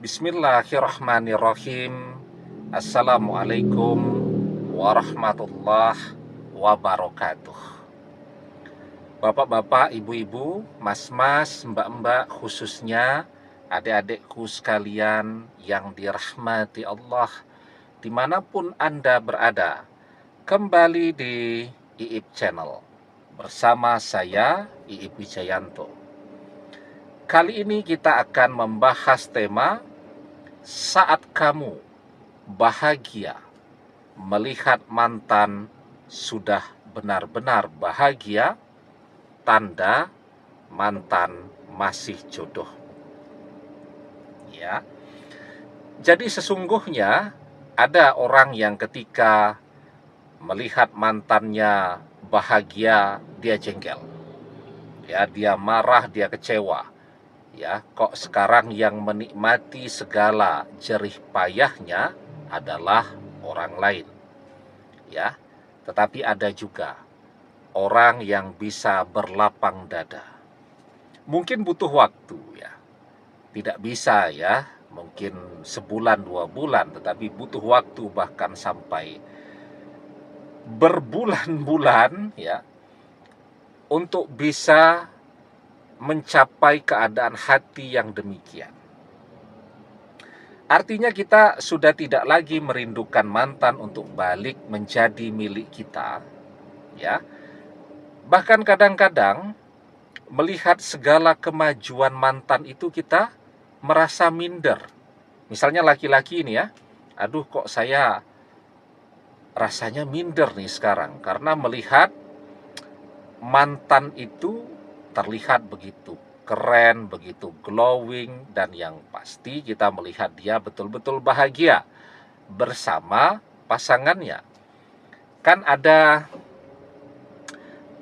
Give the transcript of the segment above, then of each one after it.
Bismillahirrahmanirrahim. Assalamualaikum warahmatullahi wabarakatuh. Bapak-bapak, ibu-ibu, mas-mas, mbak-mbak, khususnya adik-adikku sekalian yang dirahmati Allah dimanapun Anda berada, kembali di Iip Channel bersama saya Iip Wijayanto. Kali ini kita akan membahas tema saat kamu bahagia melihat mantan sudah benar-benar bahagia, tanda mantan masih jodoh. Ya. Jadi sesungguhnya ada orang yang ketika melihat mantannya bahagia, dia jengkel. Ya, dia marah, dia kecewa. Ya, kok sekarang yang menikmati segala jerih payahnya adalah orang lain. Ya, tetapi ada juga orang yang bisa berlapang dada. Mungkin butuh waktu ya. Tidak bisa ya, mungkin sebulan 2 bulan, tetapi butuh waktu bahkan sampai berbulan-bulan ya untuk bisa mencapai keadaan hati yang demikian. Artinya kita sudah tidak lagi merindukan mantan untuk balik menjadi milik kita, ya. Bahkan kadang-kadang melihat segala kemajuan mantan itu kita merasa minder. Misalnya laki-laki ini ya, aduh kok saya rasanya minder nih sekarang karena melihat mantan itu terlihat begitu keren, begitu glowing, dan yang pasti kita melihat dia betul-betul bahagia bersama pasangannya. Kan ada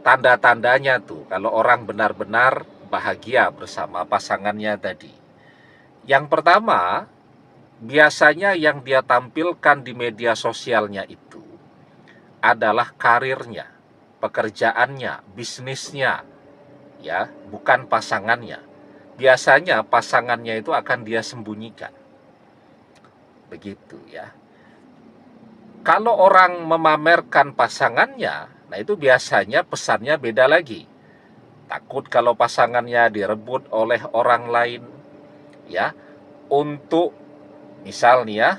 tanda-tandanya tuh kalau orang benar-benar bahagia bersama pasangannya tadi. Yang pertama, biasanya yang dia tampilkan di media sosialnya itu adalah karirnya, pekerjaannya, bisnisnya, ya, bukan pasangannya. Biasanya pasangannya itu akan dia sembunyikan. Begitu ya. Kalau orang memamerkan pasangannya, nah itu biasanya pesannya beda lagi. Takut kalau pasangannya direbut oleh orang lain, ya, untuk misalnya ya,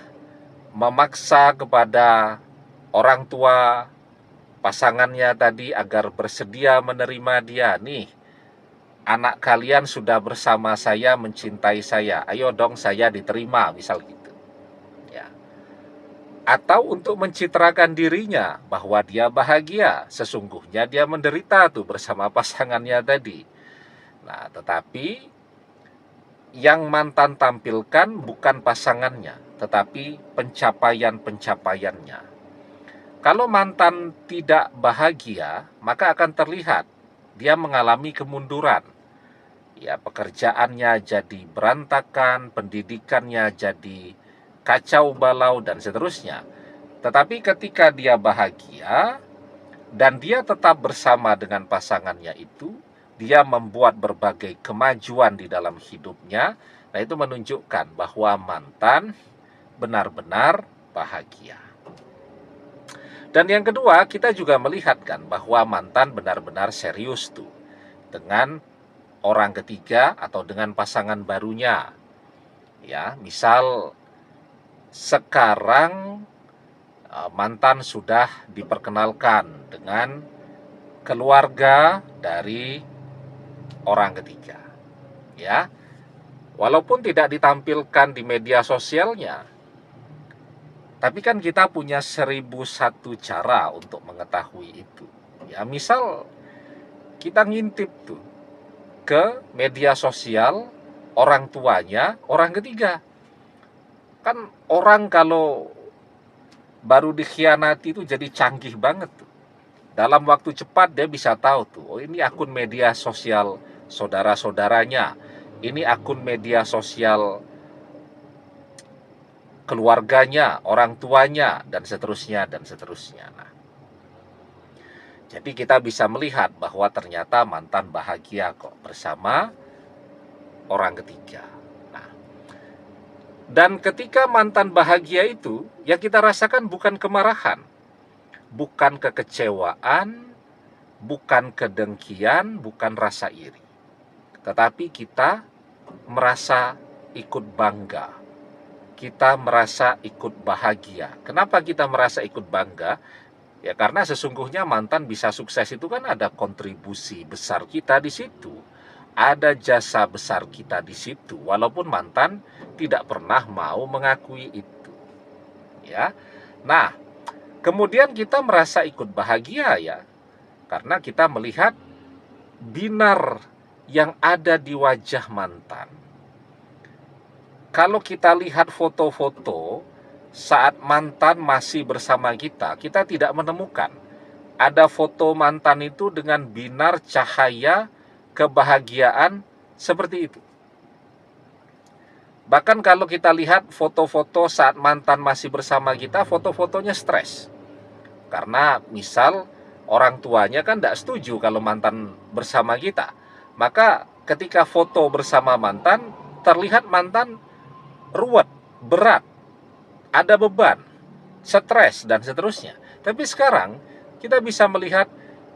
memaksa kepada orang tua pasangannya tadi agar bersedia menerima dia. Nih, anak kalian sudah bersama saya, mencintai saya, ayo dong saya diterima, misal gitu ya. Atau untuk mencitrakan dirinya bahwa dia bahagia, sesungguhnya dia menderita tuh bersama pasangannya tadi. Nah, tetapi yang mantan tampilkan bukan pasangannya, tetapi pencapaian-pencapaiannya. Kalau mantan tidak bahagia, maka akan terlihat dia mengalami kemunduran. Ya, pekerjaannya jadi berantakan, pendidikannya jadi kacau balau, dan seterusnya. Tetapi ketika dia bahagia dan dia tetap bersama dengan pasangannya itu, dia membuat berbagai kemajuan di dalam hidupnya. Nah, itu menunjukkan bahwa mantan benar-benar bahagia. Dan yang kedua, kita juga melihat kan bahwa mantan benar-benar serius tuh dengan orang ketiga atau dengan pasangan barunya. Ya, misal sekarang mantan sudah diperkenalkan dengan keluarga dari orang ketiga. Ya. Walaupun tidak ditampilkan di media sosialnya, tapi kan kita punya 1001 cara untuk mengetahui itu. Ya, misal kita ngintip tuh ke media sosial orang tuanya orang ketiga. Kan orang kalau baru dikhianati itu jadi canggih banget tuh. Dalam waktu cepat dia bisa tahu tuh, oh ini akun media sosial saudara-saudaranya, ini akun media sosial keluarganya, orang tuanya, dan seterusnya, dan seterusnya. Nah, jadi kita bisa melihat bahwa ternyata mantan bahagia kok bersama orang ketiga. Nah, Dan ketika mantan bahagia itu, yang kita rasakan bukan kemarahan, bukan kekecewaan, bukan kedengkian, bukan rasa iri. Tetapi kita merasa ikut bangga. Kita merasa ikut bahagia. Kenapa kita merasa ikut bangga? Ya karena sesungguhnya mantan bisa sukses itu kan ada kontribusi besar kita di situ. Ada jasa besar kita di situ, walaupun mantan tidak pernah mau mengakui itu. Ya. Nah, kemudian kita merasa ikut bahagia ya, karena kita melihat binar yang ada di wajah mantan. Kalau kita lihat foto-foto saat mantan masih bersama kita, kita tidak menemukan ada foto mantan itu dengan binar cahaya kebahagiaan seperti itu. Bahkan kalau kita lihat foto-foto saat mantan masih bersama kita, foto-fotonya stres. Karena misal orang tuanya kan tidak setuju kalau mantan bersama kita. Maka ketika foto bersama mantan, terlihat mantan ruwet, berat, ada beban, stres, dan seterusnya. Tapi sekarang kita bisa melihat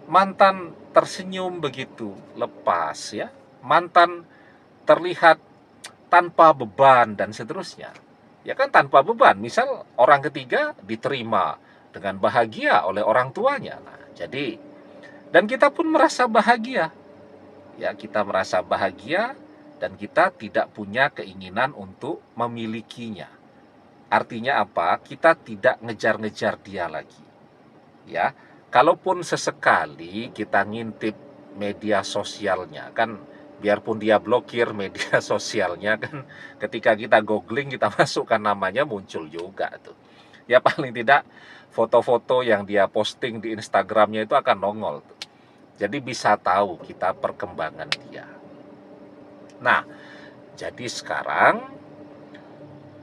mantan tersenyum begitu lepas ya. Mantan terlihat tanpa beban dan seterusnya. Ya kan tanpa beban. Misal orang ketiga diterima dengan bahagia oleh orang tuanya. Nah, jadi dan kita pun merasa bahagia. Ya, kita merasa bahagia dan kita tidak punya keinginan untuk memilikinya. Artinya apa? Kita tidak ngejar-ngejar dia lagi. Ya, kalaupun sesekali kita ngintip media sosialnya, kan biarpun dia blokir media sosialnya kan, ketika kita googling, kita masukkan namanya, muncul juga tuh. Ya paling tidak foto-foto yang dia posting di Instagramnya itu akan nongol tuh. Jadi bisa tahu kita perkembangan dia. Nah, jadi sekarang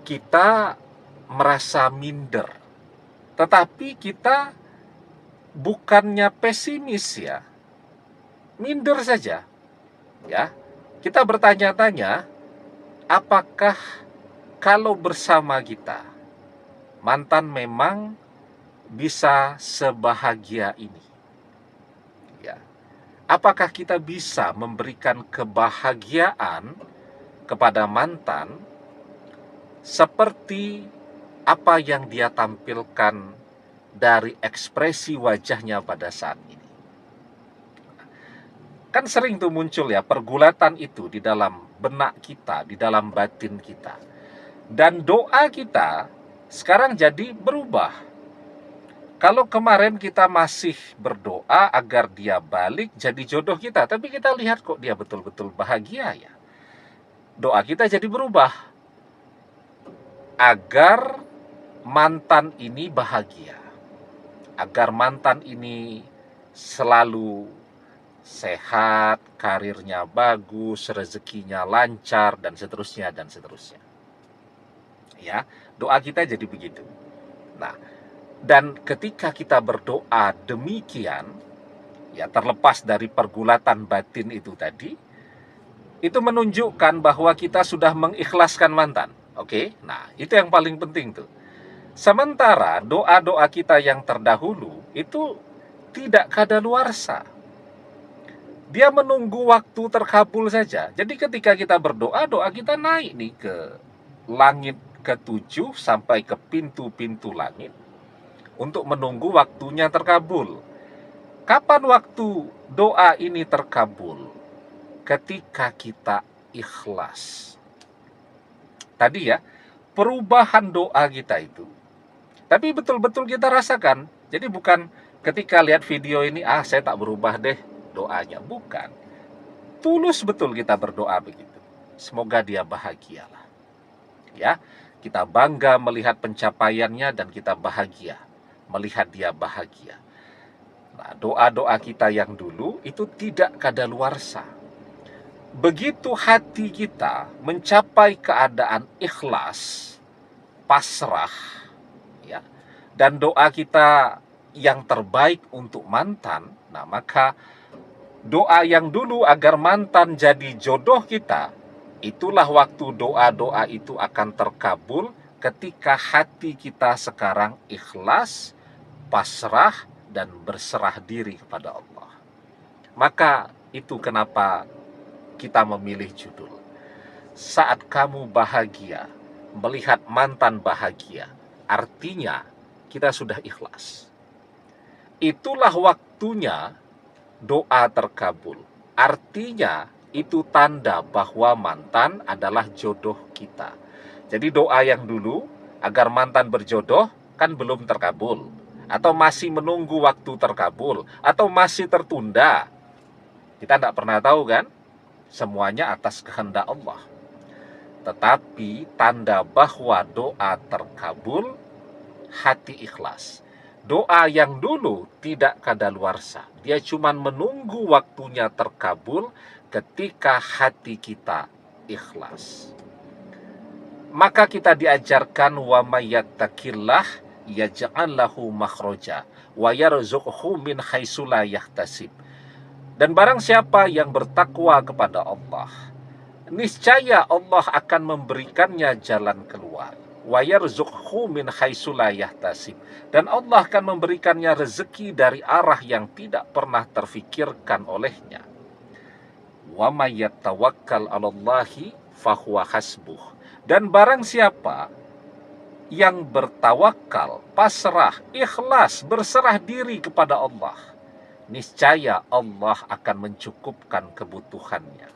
kita merasa minder, tetapi kita bukannya pesimis ya, minder saja ya. Kita bertanya-tanya, apakah kalau bersama kita mantan memang bisa sebahagia ini ya? Apakah kita bisa memberikan kebahagiaan kepada mantan seperti apa yang dia tampilkan dari ekspresi wajahnya pada saat ini? Kan sering tuh muncul ya pergulatan itu di dalam benak kita, di dalam batin kita. Dan doa kita sekarang jadi berubah. Kalau kemarin kita masih berdoa agar dia balik jadi jodoh kita, tapi kita lihat kok dia betul-betul bahagia ya. Doa kita jadi berubah agar mantan ini bahagia, agar mantan ini selalu sehat, karirnya bagus, rezekinya lancar, dan seterusnya, dan seterusnya. Ya, doa kita jadi begitu. Nah, dan ketika kita berdoa demikian, ya terlepas dari pergulatan batin itu tadi, itu menunjukkan bahwa kita sudah mengikhlaskan mantan. Oke, nah itu yang paling penting tuh. Sementara doa-doa kita yang terdahulu itu tidak kadaluarsa. Dia menunggu waktu terkabul saja. Jadi ketika kita berdoa, doa kita naik nih ke langit ke-7 sampai ke pintu-pintu langit untuk menunggu waktunya terkabul. Kapan waktu doa ini terkabul? Ketika kita ikhlas. Tadi ya, perubahan doa kita itu. Tapi betul-betul kita rasakan. Jadi bukan ketika lihat video ini, saya tak berubah deh doanya. Bukan. Tulus betul kita berdoa begitu. Semoga dia bahagialah. Ya, kita bangga melihat pencapaiannya dan kita bahagia melihat dia bahagia. Nah, doa-doa kita yang dulu itu tidak kadaluarsa. Begitu hati kita mencapai keadaan ikhlas, pasrah, ya, dan doa kita yang terbaik untuk mantan, maka doa yang dulu agar mantan jadi jodoh kita, Itulah waktu doa-doa itu akan terkabul ketika hati kita sekarang ikhlas, pasrah, dan berserah diri kepada Allah. Maka itu kenapa kita memilih judul. Saat kamu bahagia, melihat mantan bahagia, artinya kita sudah ikhlas. Itulah waktunya doa terkabul. Artinya itu tanda bahwa mantan adalah jodoh kita. Jadi doa yang dulu agar mantan berjodoh kan belum terkabul, atau masih menunggu waktu terkabul, atau masih tertunda. Kita tidak pernah tahu kan? Semuanya atas kehendak Allah. Tetapi tanda bahwa doa terkabul, hati ikhlas. Doa yang dulu tidak kadaluarsa. Dia cuma menunggu waktunya terkabul ketika hati kita ikhlas. Maka kita diajarkan wa mayyattaqillah yaj'al lahu makhraja wa yarzuqhu min haitsu la yahtasib. Dan barang siapa yang bertakwa kepada Allah, niscaya Allah akan memberikannya jalan keluar. Wa yarzuqhu min haitsu la yahtasib. Dan Allah akan memberikannya rezeki dari arah yang tidak pernah terfikirkan olehnya. Wa may yatawakkal 'alallahi fahuwa hasbuh. Dan barang siapa yang bertawakal, pasrah, ikhlas, berserah diri kepada Allah, niscaya Allah akan mencukupkan kebutuhannya.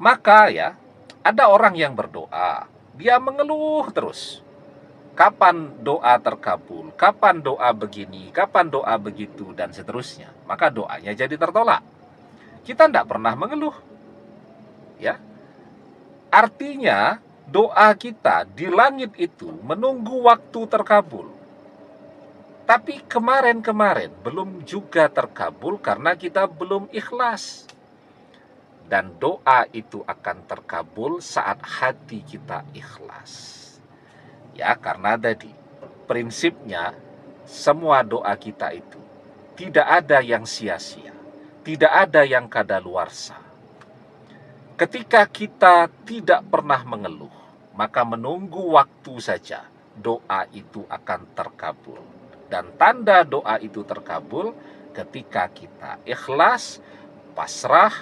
Maka ya, ada orang yang berdoa, dia mengeluh terus. Kapan doa terkabul, kapan doa begini, kapan doa begitu, dan seterusnya. Maka doanya jadi tertolak. Kita tidak pernah mengeluh. Ya. Artinya, doa kita di langit itu menunggu waktu terkabul. Tapi kemarin-kemarin belum juga terkabul karena kita belum ikhlas. Dan doa itu akan terkabul saat hati kita ikhlas. Ya, karena tadi prinsipnya semua doa kita itu tidak ada yang sia-sia, tidak ada yang kadaluarsa. Ketika kita tidak pernah mengeluh, maka menunggu waktu saja doa itu akan terkabul. Dan tanda doa itu terkabul ketika kita ikhlas, pasrah,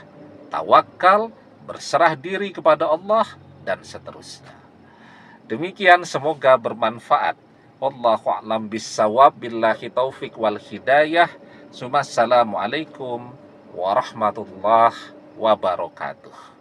tawakal, berserah diri kepada Allah, dan seterusnya. Demikian, semoga bermanfaat. Wallahu a'lam bissawab, billahi taufik wal hidayah. Assalamualaikum warahmatullahi wabarakatuh.